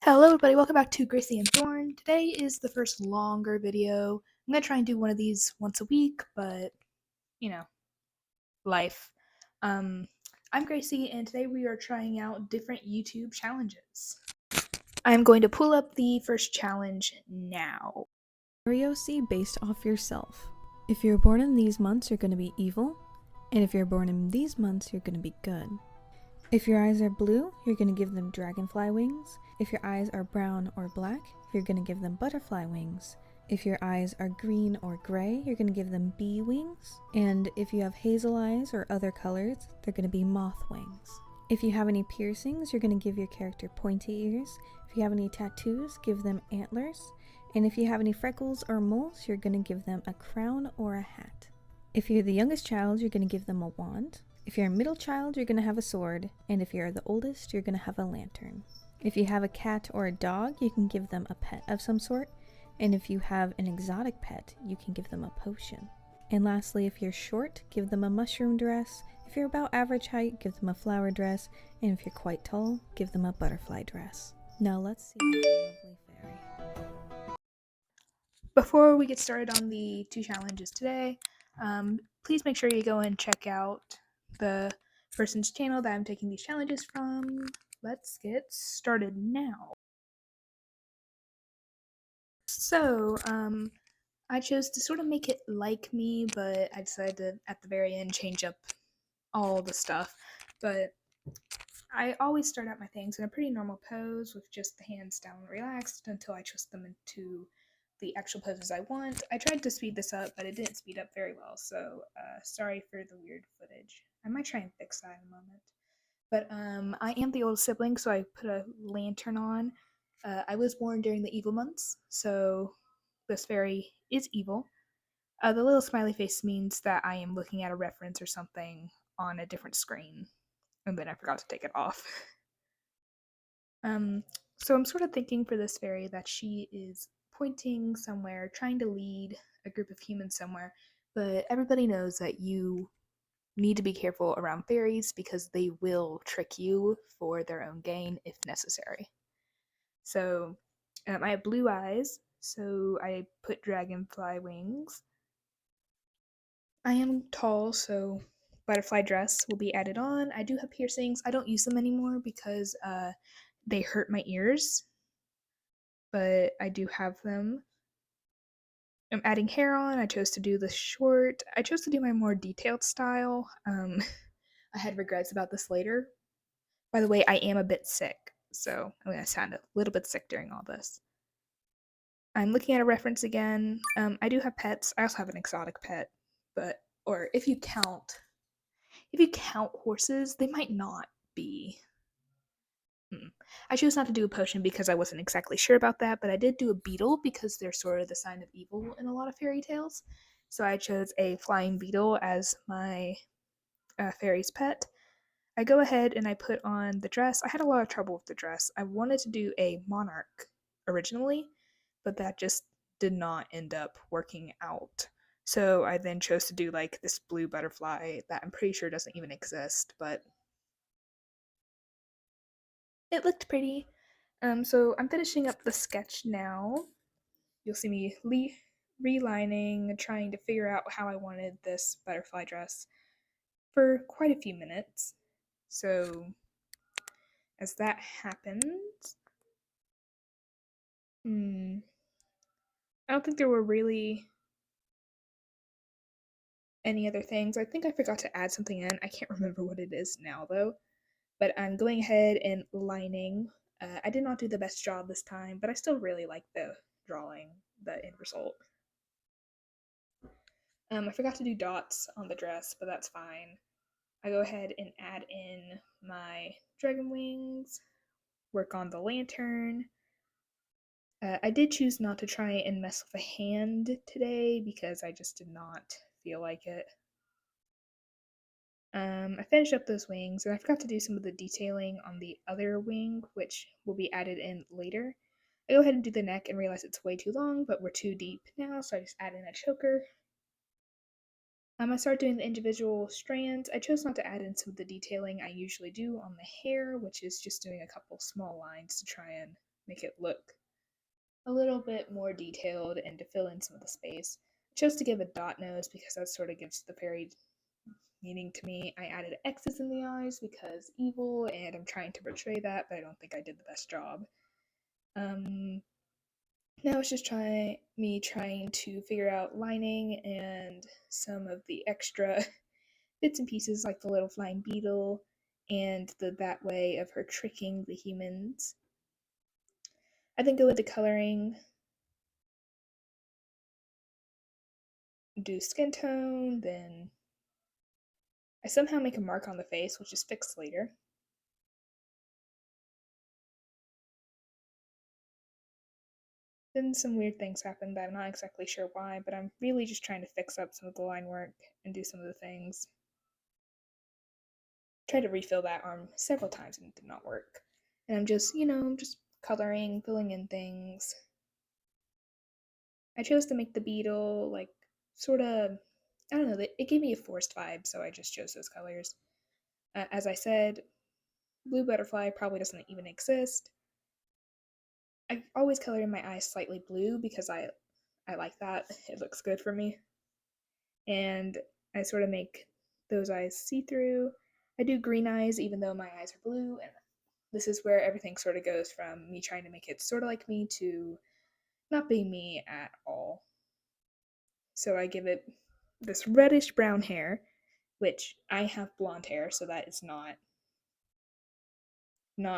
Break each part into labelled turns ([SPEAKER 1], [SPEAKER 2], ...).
[SPEAKER 1] Hello everybody, welcome back to Gracie and Thorn. Today is the first longer video. I'm going to try and do one of these once a week, but, life. Um, I'm Gracie, and today we are trying out different YouTube challenges. I'm going to pull up the first challenge now.
[SPEAKER 2] Scenario C based off yourself. If you're born in these months, you're going to be evil, and if you're born in these months, you're going to be good. If your eyes are blue, you're going to give them dragonfly wings. If your eyes are brown or black, you're going to give them butterfly wings. If your eyes are green or gray, you're going to give them bee wings. And if you have hazel eyes or other colors, they're going to be moth wings. If you have any piercings, you're going to give your character pointy ears. If you have any tattoos, give them antlers. And if you have any freckles or moles, you're going to give them a crown or a hat. If you're the youngest child, you're going to give them a wand. If you're a middle child, you're going to have a sword, and if you're the oldest, you're going to have a lantern. If you have a cat or a dog, you can give them a pet of some sort, and if you have an exotic pet, you can give them a potion. And lastly, if you're short, give them a mushroom dress. If you're about average height, give them a flower dress, and if you're quite tall, give them a butterfly dress. Now let's see the lovely fairy.
[SPEAKER 1] Before we get started on the two challenges today, please make sure you go and check out the person's channel that I'm taking these challenges from. Let's get started now. So, I chose to sort of make it like me, but I decided to, at the very end, change up all the stuff. But I always start out my things in a pretty normal pose with just the hands down and relaxed until I twist them into the actual poses I want. I tried to speed this up, but it didn't speed up very well, so sorry for the weird footage. I might try and fix that in a moment. But I am the oldest sibling, so I put a lantern on. I was born during the evil months, so this fairy is evil. The little smiley face means that I am looking at a reference or something on a different screen, and then I forgot to take it off. So I'm sort of thinking for this fairy that she is pointing somewhere, trying to lead a group of humans somewhere, but everybody knows that you need to be careful around fairies because they will trick you for their own gain if necessary. So I have blue eyes, so I put dragonfly wings. I am tall, so butterfly dress will be added on. I do have piercings. I don't use them anymore because they hurt my ears, but I do have them. I'm adding hair on. I chose to do the short. I chose to do my more detailed style. I had regrets about this later. By the way, I am a bit sick, so I'm going to sound a little bit sick during all this. I'm looking at a reference again. I do have pets. I also have an exotic pet, or if you count horses, they might not be. I chose not to do a potion because I wasn't exactly sure about that, but I did do a beetle because they're sort of the sign of evil in a lot of fairy tales. So I chose a flying beetle as my fairy's pet. I go ahead and I put on the dress. I had a lot of trouble with the dress. I wanted to do a monarch originally, but that just did not end up working out. So I then chose to do like this blue butterfly that I'm pretty sure doesn't even exist, but it looked pretty. So I'm finishing up the sketch now. You'll see me relining, trying to figure out how I wanted this butterfly dress for quite a few minutes. So as that happens, I don't think there were really any other things. I think I forgot to add something in. I can't remember what it is now though. But I'm going ahead and lining. I did not do the best job this time, but I still really like the drawing, the end result. I forgot to do dots on the dress, but that's fine. I go ahead and add in my dragon wings, work on the lantern. I did choose not to try and mess with the hand today because I just did not feel like it. I finished up those wings, and I forgot to do some of the detailing on the other wing, which will be added in later. I go ahead and do the neck and realize it's way too long, but we're too deep now, so I just add in a choker. I start doing the individual strands. I chose not to add in some of the detailing I usually do on the hair, which is just doing a couple small lines to try and make it look a little bit more detailed and to fill in some of the space. I chose to give a dot nose because that sort of gives the fairy meaning to me. I added X's in the eyes because evil, and I'm trying to portray that, but I don't think I did the best job. Now it's just trying to figure out lining and some of the extra bits and pieces like the little flying beetle and that way of her tricking the humans. I then go into coloring, do skin tone, then I somehow make a mark on the face, which is fixed later. Then some weird things happen that I'm not exactly sure why, but I'm really just trying to fix up some of the line work and do some of the things. Tried to refill that arm several times and it did not work. And I'm just, just coloring, filling in things. I chose to make the beetle like sort of, I don't know, it gave me a forced vibe, so I just chose those colors. As I said, blue butterfly probably doesn't even exist. I always color in my eyes slightly blue because I like that. It looks good for me. And I sort of make those eyes see-through. I do green eyes even though my eyes are blue, and this is where everything sort of goes from me trying to make it sort of like me to not being me at all. So I give it this reddish brown hair, which I have blonde hair, so that is not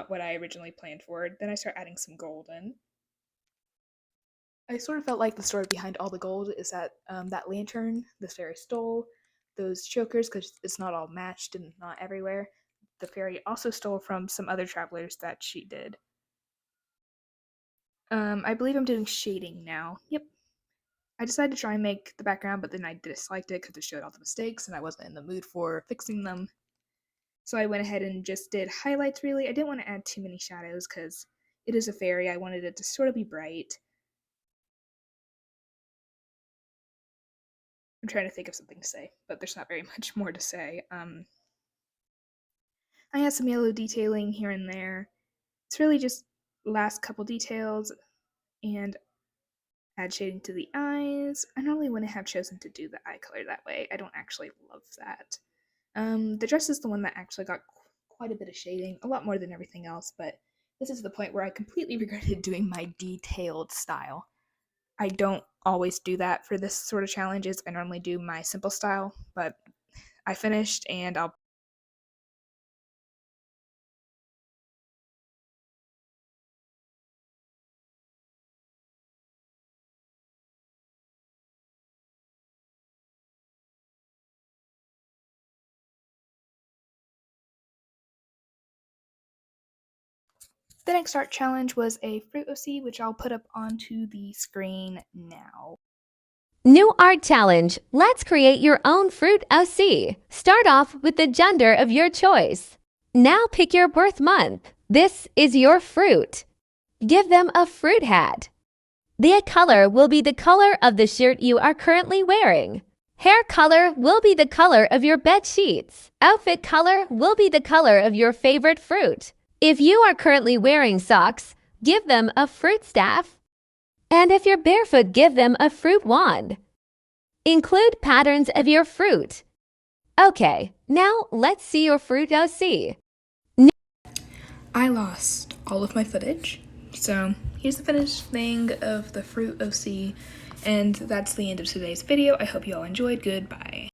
[SPEAKER 1] what I originally planned for. Then I start adding some gold in. I sort of felt like the story behind all the gold is that that lantern this fairy stole those chokers because it's not all matched and not everywhere. The fairy also stole from some other travelers that she did. I believe I'm doing shading now. Yep. I decided to try and make the background, but then I disliked it because it showed all the mistakes and I wasn't in the mood for fixing them. So I went ahead and just did highlights really. I didn't want to add too many shadows because it is a fairy. I wanted it to sort of be bright. I'm trying to think of something to say, but there's not very much more to say. I had some yellow detailing here and there. It's really just last couple details and add shading to the eyes. I normally wouldn't have chosen to do the eye color that way. I don't actually love that. The dress is the one that actually got quite a bit of shading, a lot more than everything else, but this is the point where I completely regretted doing my detailed style. I don't always do that for this sort of challenges. I normally do my simple style, but I finished and I'll The next art challenge was a fruit OC, which I'll put up onto the screen now.
[SPEAKER 3] New art challenge. Let's create your own fruit OC. Start off with the gender of your choice. Now pick your birth month. This is your fruit. Give them a fruit hat. The color will be the color of the shirt you are currently wearing. Hair color will be the color of your bed sheets. Outfit color will be the color of your favorite fruit. If you are currently wearing socks, give them a fruit staff. And if you're barefoot, give them a fruit wand. Include patterns of your fruit. Okay, now let's see your fruit OC.
[SPEAKER 1] I lost all of my footage, so here's the finished thing of the fruit OC, and that's the end of today's video. I hope you all enjoyed. Goodbye.